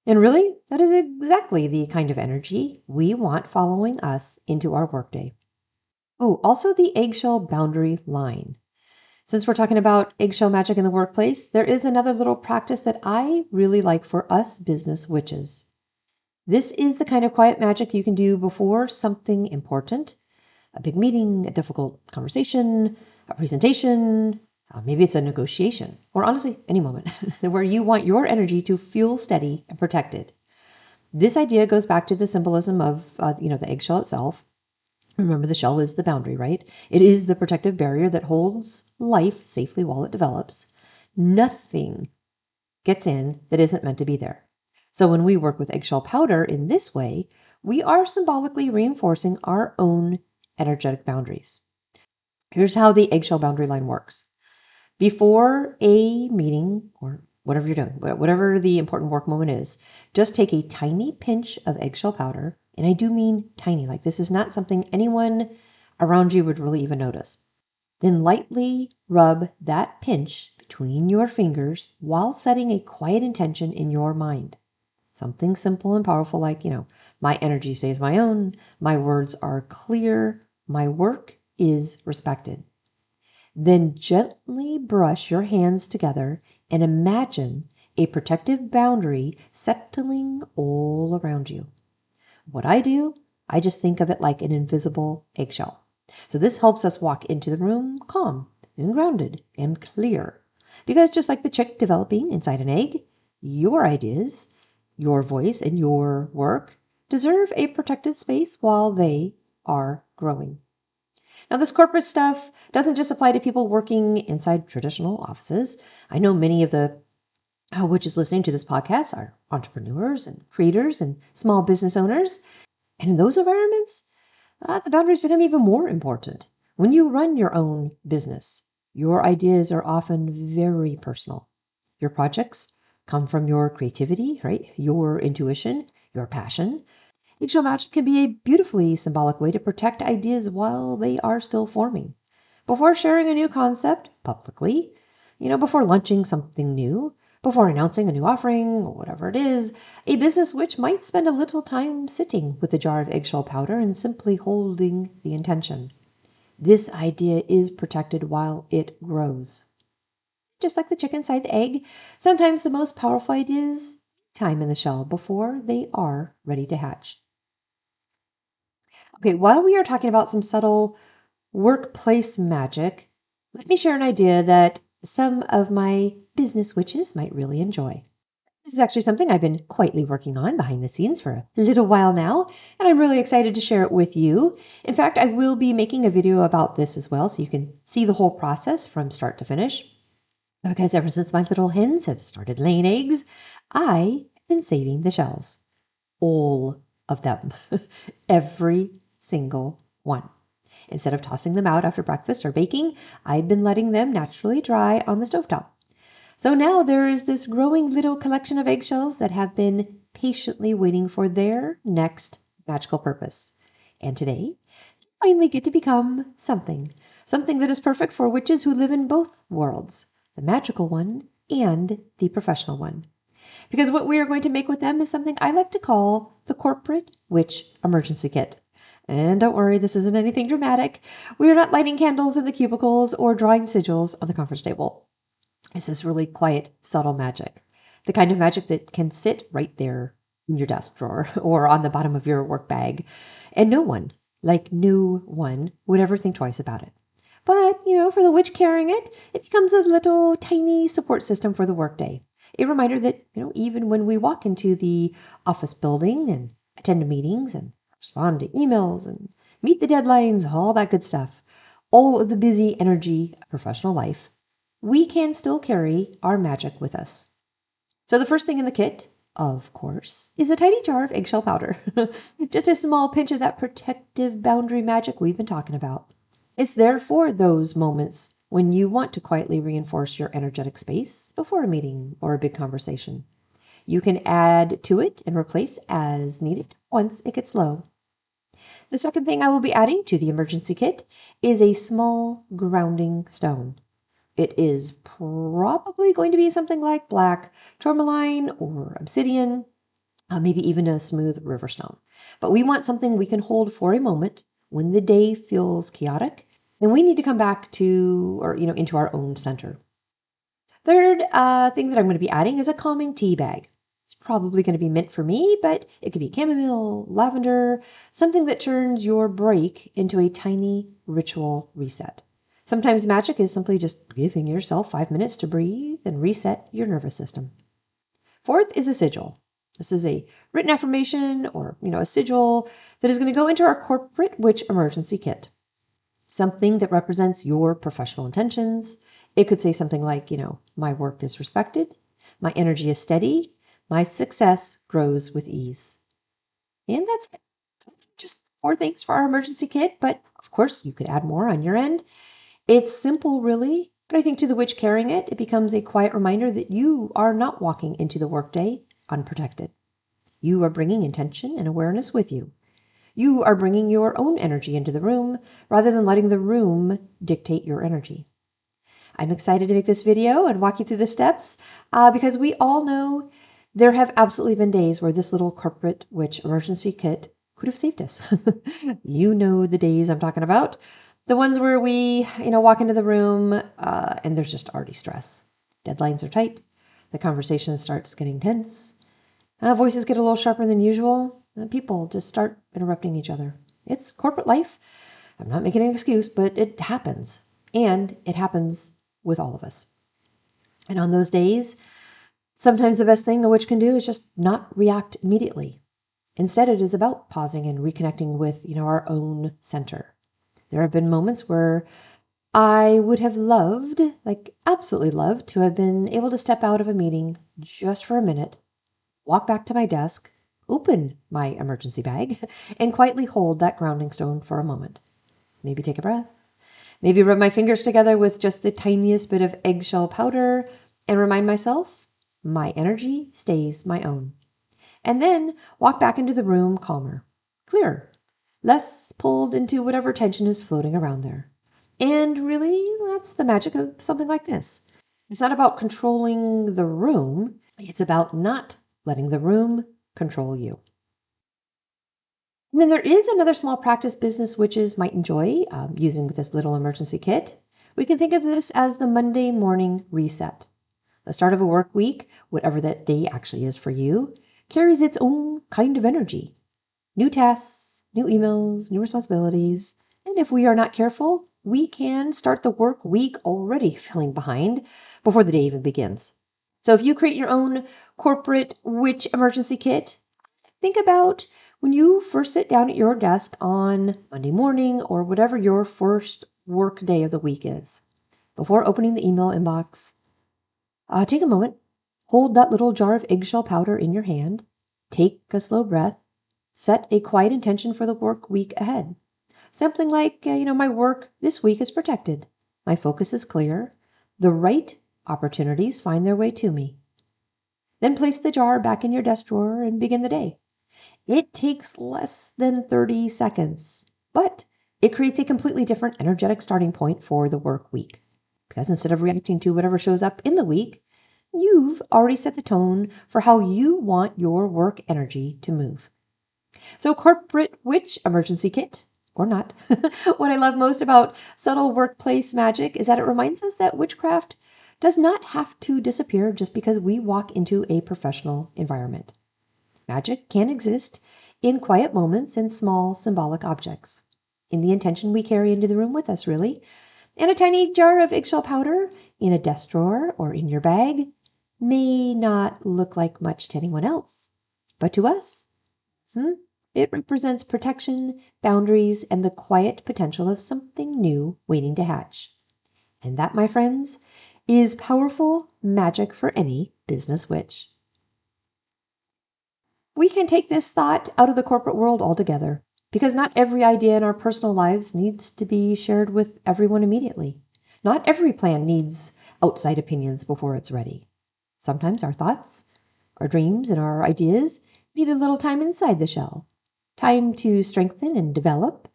And really, that is exactly the kind of energy we want following us into our workday. Oh, also the eggshell boundary line. Since we're talking about eggshell magic in the workplace, there is another little practice that I really like for us business witches. This is the kind of quiet magic you can do before something important, a big meeting, a difficult conversation, a presentation, maybe it's a negotiation, or honestly, any moment where you want your energy to feel steady and protected. This idea goes back to the symbolism of, the eggshell itself. Remember, the shell is the boundary, right? It is the protective barrier that holds life safely while it develops. Nothing gets in that isn't meant to be there. So when we work with eggshell powder in this way, we are symbolically reinforcing our own energetic boundaries. Here's how the eggshell boundary line works. Before a meeting or whatever you're doing, whatever the important work moment is, just take a tiny pinch of eggshell powder. And I do mean tiny, like this is not something anyone around you would really even notice. Then lightly rub that pinch between your fingers while setting a quiet intention in your mind. Something simple and powerful like, my energy stays my own, my words are clear, my work is respected. Then gently brush your hands together and imagine a protective boundary settling all around you. What I do, I just think of it like an invisible eggshell. So this helps us walk into the room calm and grounded and clear. Because just like the chick developing inside an egg, your ideas, your voice, and your work deserve a protected space while they are growing. Now, this corporate stuff doesn't just apply to people working inside traditional offices. I know many of the witches listening to this podcast are entrepreneurs and creators and small business owners. And in those environments, the boundaries become even more important. When you run your own business, your ideas are often very personal. Your projects come from your creativity, right? Your intuition, your passion. Eggshell magic can be a beautifully symbolic way to protect ideas while they are still forming. Before sharing a new concept publicly, before launching something new, before announcing a new offering, or whatever it is, a business witch might spend a little time sitting with a jar of eggshell powder and simply holding the intention. This idea is protected while it grows. Just like the chicken inside the egg, sometimes the most powerful ideas time in the shell before they are ready to hatch. Okay, while we are talking about some subtle workplace magic, let me share an idea that some of my business witches might really enjoy. This is actually something I've been quietly working on behind the scenes for a little while now, and I'm really excited to share it with you. In fact, I will be making a video about this as well, so you can see the whole process from start to finish. Because ever since my little hens have started laying eggs, I have been saving the shells. All of them. Every single one. Instead of tossing them out after breakfast or baking, I've been letting them naturally dry on the stovetop. So now there is this growing little collection of eggshells that have been patiently waiting for their next magical purpose. And today, finally get to become something that is perfect for witches who live in both worlds, the magical one and the professional one. Because what we are going to make with them is something I like to call the corporate witch emergency kit. And don't worry, this isn't anything dramatic. We are not lighting candles in the cubicles or drawing sigils on the conference table. This is really quiet, subtle magic. The kind of magic that can sit right there in your desk drawer or on the bottom of your work bag. And no one, would ever think twice about it. But, for the witch carrying it, it becomes a little tiny support system for the workday. A reminder that, even when we walk into the office building and attend to meetings and respond to emails and meet the deadlines, all that good stuff, all of the busy energy of professional life, we can still carry our magic with us. So the first thing in the kit, of course, is a tiny jar of eggshell powder. Just a small pinch of that protective boundary magic we've been talking about. It's there for those moments when you want to quietly reinforce your energetic space before a meeting or a big conversation. You can add to it and replace as needed once it gets low. The second thing I will be adding to the emergency kit is a small grounding stone. It is probably going to be something like black tourmaline or obsidian, maybe even a smooth river stone. But we want something we can hold for a moment when the day feels chaotic And we need to come back to, or, into our own center. Third thing that I'm going to be adding is a calming tea bag. It's probably going to be mint for me, but it could be chamomile, lavender, something that turns your break into a tiny ritual reset. Sometimes magic is simply just giving yourself 5 minutes to breathe and reset your nervous system. Fourth is a sigil. This is a written affirmation or, a sigil that is going to go into our corporate witch emergency kit. Something that represents your professional intentions. It could say something like, my work is respected, my energy is steady, my success grows with ease. And that's just 4 things for our emergency kit, but of course you could add more on your end. It's simple, really, but I think to the witch carrying it, it becomes a quiet reminder that you are not walking into the workday unprotected. You are bringing intention and awareness with you. You are bringing your own energy into the room rather than letting the room dictate your energy. I'm excited to make this video and walk you through the steps because we all know there have absolutely been days where this little corporate witch emergency kit could have saved us. You know the days I'm talking about. The ones where we, walk into the room and there's just already stress. Deadlines are tight. The conversation starts getting tense. Voices get a little sharper than usual. People just start interrupting each other. It's corporate life. I'm not making an excuse, but it happens. And it happens with all of us. And on those days, sometimes the best thing a witch can do is just not react immediately. Instead, it is about pausing and reconnecting with, our own center. There have been moments where I would have loved, absolutely loved, to have been able to step out of a meeting just for a minute, walk back to my desk, open my emergency bag, and quietly hold that grounding stone for a moment. Maybe take a breath. Maybe rub my fingers together with just the tiniest bit of eggshell powder and remind myself my energy stays my own. And then walk back into the room calmer, clearer, less pulled into whatever tension is floating around there. And really, that's the magic of something like this. It's not about controlling the room. It's about not letting the room control you. And then there is another small practice business witches might enjoy using with this little emergency kit. We can think of this as the Monday morning reset. The start of a work week, whatever that day actually is for you, carries its own kind of energy. New tasks, new emails, new responsibilities. And if we are not careful, we can start the work week already feeling behind before the day even begins. So if you create your own corporate witch emergency kit, think about when you first sit down at your desk on Monday morning or whatever your first work day of the week is. Before opening the email inbox, take a moment, hold that little jar of eggshell powder in your hand, take a slow breath, set a quiet intention for the work week ahead. Something like, my work this week is protected. My focus is clear. The right opportunities find their way to me. Then place the jar back in your desk drawer and begin the day. It takes less than 30 seconds, but it creates a completely different energetic starting point for the work week. Because instead of reacting to whatever shows up in the week, you've already set the tone for how you want your work energy to move. So corporate witch emergency kit, or not. What I love most about subtle workplace magic is that it reminds us that witchcraft does not have to disappear just because we walk into a professional environment. Magic can exist in quiet moments and small symbolic objects, in the intention we carry into the room with us, really. And a tiny jar of eggshell powder in a desk drawer or in your bag may not look like much to anyone else, but to us, it represents protection, boundaries, and the quiet potential of something new waiting to hatch. And that, my friends, is powerful magic for any business witch. We can take this thought out of the corporate world altogether, because not every idea in our personal lives needs to be shared with everyone immediately. Not every plan needs outside opinions before it's ready. Sometimes our thoughts, our dreams, and our ideas need a little time inside the shell. Time to strengthen and develop,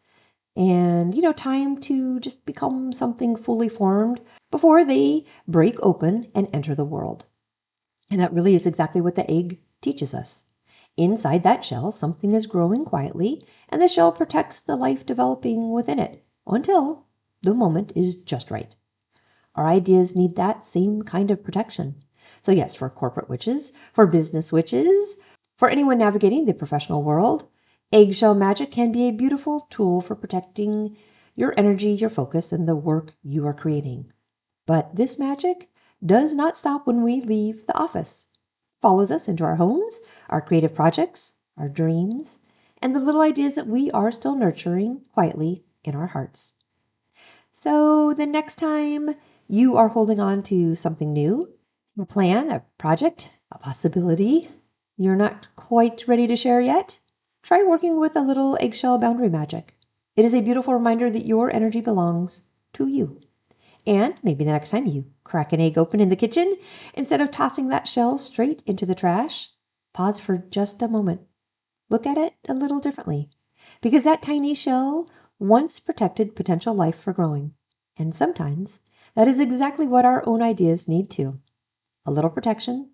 and, time to just become something fully formed before they break open and enter the world. And that really is exactly what the egg teaches us. Inside that shell, something is growing quietly, and the shell protects the life developing within it until the moment is just right. Our ideas need that same kind of protection. So yes, for corporate witches, for business witches, for anyone navigating the professional world, eggshell magic can be a beautiful tool for protecting your energy, your focus, and the work you are creating. But this magic does not stop when we leave the office. It follows us into our homes, our creative projects, our dreams, and the little ideas that we are still nurturing quietly in our hearts. So the next time you are holding on to something new, a plan, a project, a possibility you're not quite ready to share yet, try working with a little eggshell boundary magic. It is a beautiful reminder that your energy belongs to you. And maybe the next time you crack an egg open in the kitchen, instead of tossing that shell straight into the trash, pause for just a moment. Look at it a little differently. Because that tiny shell once protected potential life for growing. And sometimes that is exactly what our own ideas need too. A little protection,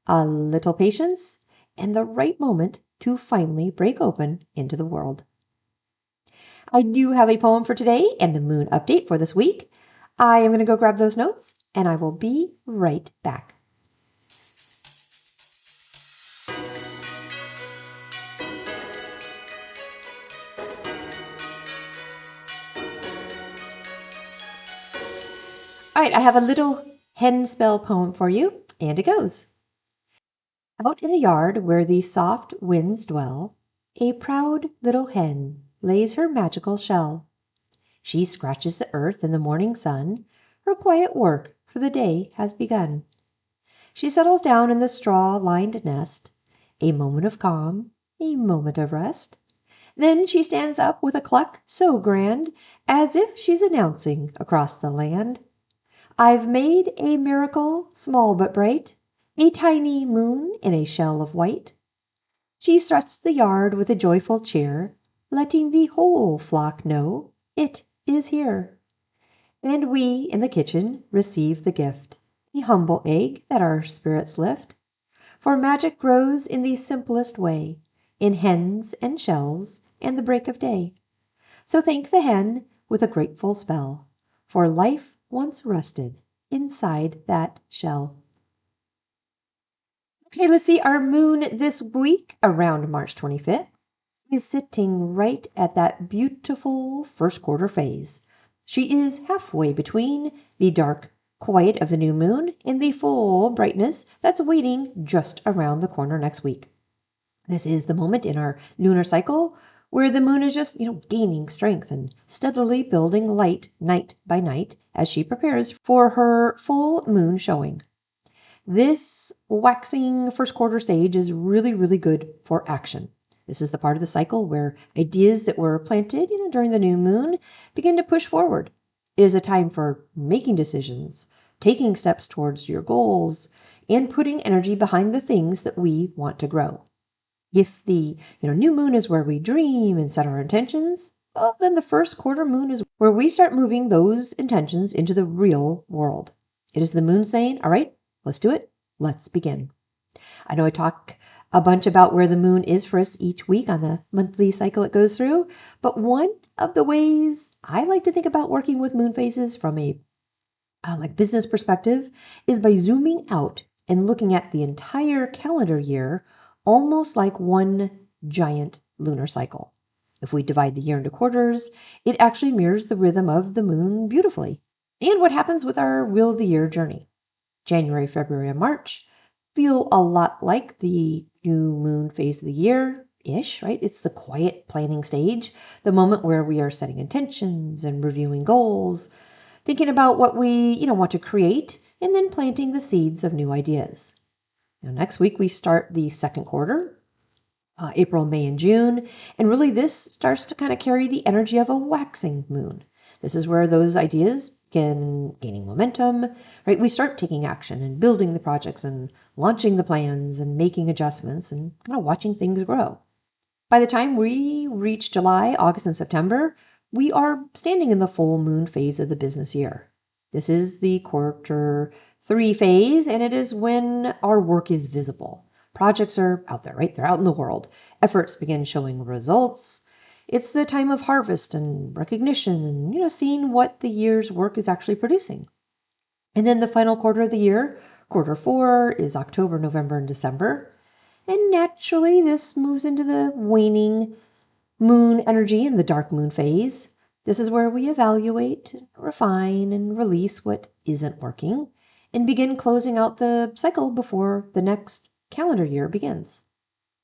a little patience, and the right moment to finally break open into the world. I do have a poem for today and the moon update for this week. I am going to go grab those notes and I will be right back. All right, I have a little hen spell poem for you, and it goes. Out in the yard where the soft winds dwell, a proud little hen lays her magical shell. She scratches the earth in the morning sun, her quiet work for the day has begun. She settles down in the straw-lined nest, a moment of calm, a moment of rest. Then she stands up with a cluck so grand, as if she's announcing across the land, I've made a miracle, small but bright, a tiny moon in a shell of white. She struts the yard with a joyful cheer, letting the whole flock know it is here. And we in the kitchen receive the gift, the humble egg that our spirits lift. For magic grows in the simplest way, in hens and shells and the break of day. So thank the hen with a grateful spell, for life once rested inside that shell. Okay, let's see. Our moon this week, around March 25th, is sitting right at that beautiful first quarter phase. She is halfway between the dark quiet of the new moon and the full brightness that's waiting just around the corner next week. This is the moment in our lunar cycle where the moon is just, gaining strength and steadily building light night by night as she prepares for her full moon showing. This waxing first quarter stage is really, really good for action. This is the part of the cycle where ideas that were planted, during the new moon begin to push forward. It is a time for making decisions, taking steps towards your goals, and putting energy behind the things that we want to grow. If the new moon is where we dream and set our intentions, well, then the first quarter moon is where we start moving those intentions into the real world. It is the moon saying, all right, let's do it. Let's begin. I know I talk a bunch about where the moon is for us each week on the monthly cycle it goes through, but one of the ways I like to think about working with moon phases from a business perspective is by zooming out and looking at the entire calendar year almost like one giant lunar cycle. If we divide the year into quarters, it actually mirrors the rhythm of the moon beautifully. And what happens with our Wheel of the Year journey. January, February, and March feel a lot like the new moon phase of the year-ish, right? It's the quiet planning stage, the moment where we are setting intentions and reviewing goals, thinking about what we, want to create, and then planting the seeds of new ideas. Now, next week, we start the second quarter, April, May, and June. And really, this starts to kind of carry the energy of a waxing moon. This is where those ideas begin gaining momentum, right? We start taking action and building the projects and launching the plans and making adjustments and kind of watching things grow. By the time we reach July, August, and September, we are standing in the full moon phase of the business year. This is the quarter 3 phase, and it is when our work is visible. Projects are out there, right? They're out in the world. Efforts begin showing results. It's the time of harvest and recognition and, seeing what the year's work is actually producing. And then the final quarter of the year, quarter four, is October, November, and December. And naturally, this moves into the waning moon energy in the dark moon phase. This is where we evaluate, refine, and release what isn't working and begin closing out the cycle before the next calendar year begins.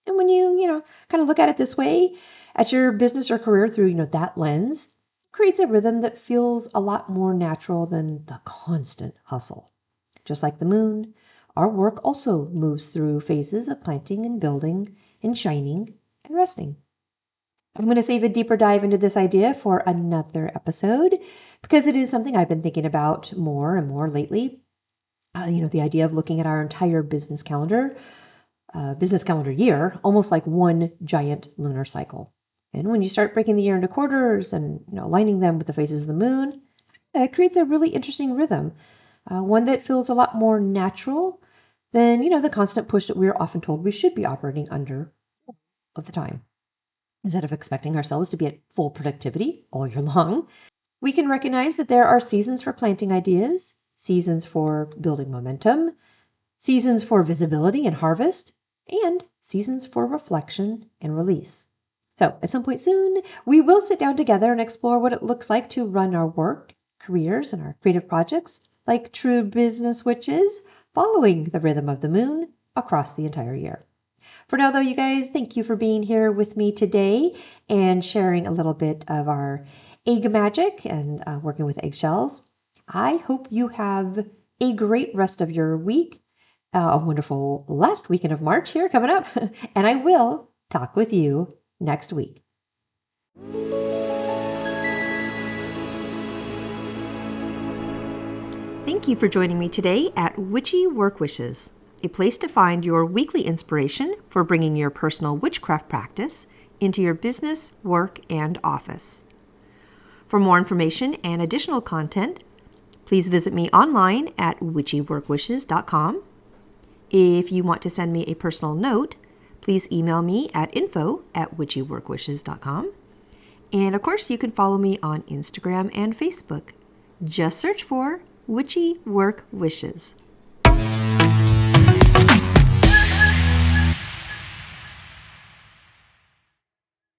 And when you kind of look at it this way, at your business or career through, that lens, it creates a rhythm that feels a lot more natural than the constant hustle. Just like the moon, our work also moves through phases of planting and building and shining and resting. I'm going to save a deeper dive into this idea for another episode because it is something I've been thinking about more and more lately. The idea of looking at our entire business calendar year, almost like one giant lunar cycle. And when you start breaking the year into quarters and aligning them with the phases of the moon, it creates a really interesting rhythm, one that feels a lot more natural than the constant push that we're often told we should be operating under of the time. Instead of expecting ourselves to be at full productivity all year long, we can recognize that there are seasons for planting ideas, seasons for building momentum, seasons for visibility and harvest, and seasons for reflection and release. So at some point soon, we will sit down together and explore what it looks like to run our work, careers, and our creative projects like true business witches, following the rhythm of the moon across the entire year. For now, though, you guys, thank you for being here with me today and sharing a little bit of our egg magic and working with eggshells. I hope you have a great rest of your week, a wonderful last weekend of March here coming up, and I will talk with you next week. Thank you for joining me today at Witchy Work Wishes, a place to find your weekly inspiration for bringing your personal witchcraft practice into your business, work, and office. For more information and additional content, please visit me online at witchyworkwishes.com. If you want to send me a personal note, please email me at info@witchyworkwishes.com. And of course, you can follow me on Instagram and Facebook. Just search for Witchy Work Wishes.